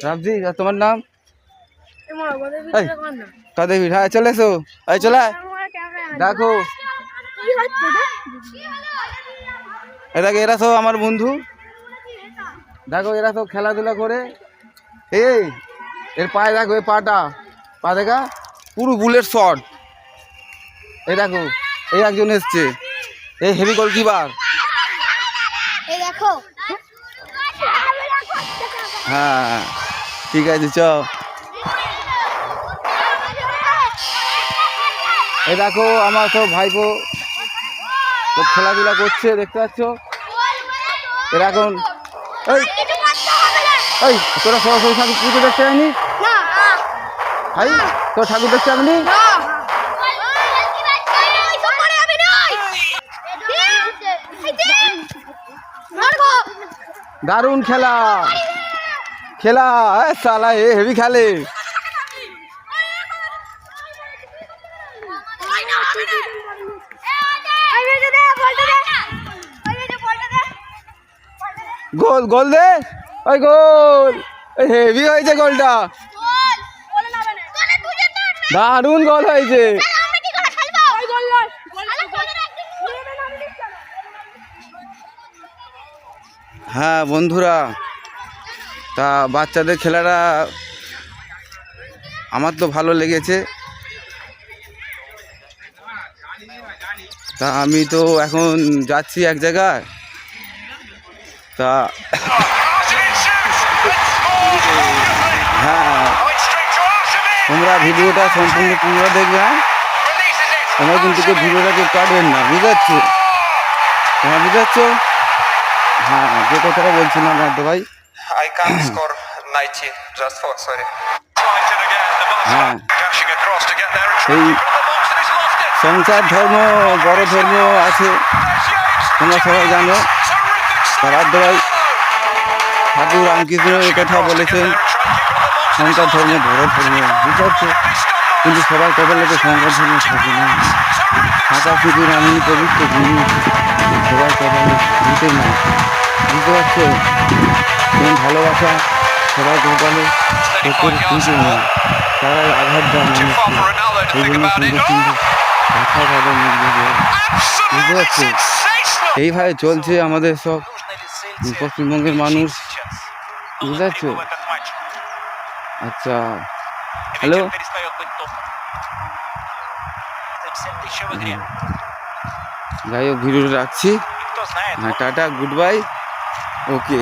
রাবজি, আর তোমার নাম? কাদের ভিড়। হ্যাঁ চলে এসো, এই চলে দেখো। দেখো এরা সব আমার বন্ধু, দেখো এরা সব খেলাধুলা করে। এই এর পায়ে দেখো, এই পা দেখা পুরো বুলেট শট। এই দেখো এই একজন এসছে, এই হেভি গোলকিপার। হ্যাঁ ঠিক আছে চ। এই দেখো আমার সব ভাইপো খেলাধুলা করছে, দেখতে পাচ্ছ। এরা এখন এই তোরা সরাসরি ঠাকুর পুজো দেখতে যায়নি ভাই? তোর ঠাকুর দেখতে যাবনি? দারুণ খেলা খেলা, সালা এ হেভি খেলে। গোল গোল দে, ওই গোল হেভি হয়েছে গোলটা, দারুণ গোল হয়েছে। হ্যাঁ বন্ধুরা, তা বাচ্চাদের খেলাটা আমার তো ভালো লেগেছে। তা আমি তো এখন যাচ্ছি এক জায়গায়, তা হ্যাঁ তোমরা ভিডিওটা সম্পূর্ণ তোমরা দেখবে। তোমরা কিন্তু ভিডিওটাকে কাটবেন না, বুঝতে পারছো? তোমরা বুঝতে পারছো? হ্যাঁ যে কথাটা বলছিলাম রাধে ভাই, হ্যাঁ এই সংসার ধর্ম বড় ধর্ম আছে, তোমরা সবাই জানো। রাধে ভাই ঠাকুর রামকৃষ্ণ এই কথা বলেছেন, সংসার ধর্ম বড় ধর্ম, বুঝতে পারছো? কিন্তু সবাই কবে লোকে সংসার ধর্ম থাকে না। ফাঁকা পুকুর আমি পবিত্র ভূমি, সবাই কবে দিতে না, বুঝতে পারছো? তুমি ভালোবাসা সবাই কপালে কিন্তু না, তারা আঘাত দেয় মানুষকে, সেই জন্য সুন্দর সুন্দর কথা ভাবে বুঝতে পারছো? এইভাবে চলছে আমাদের সব পশ্চিমবঙ্গের মানুষ, বুঝতে পারছো? আচ্ছা হ্যালো, যাই হোক ভিডিওটা রাখছি। হ্যাঁ টাটা, গুড বাই, ওকে।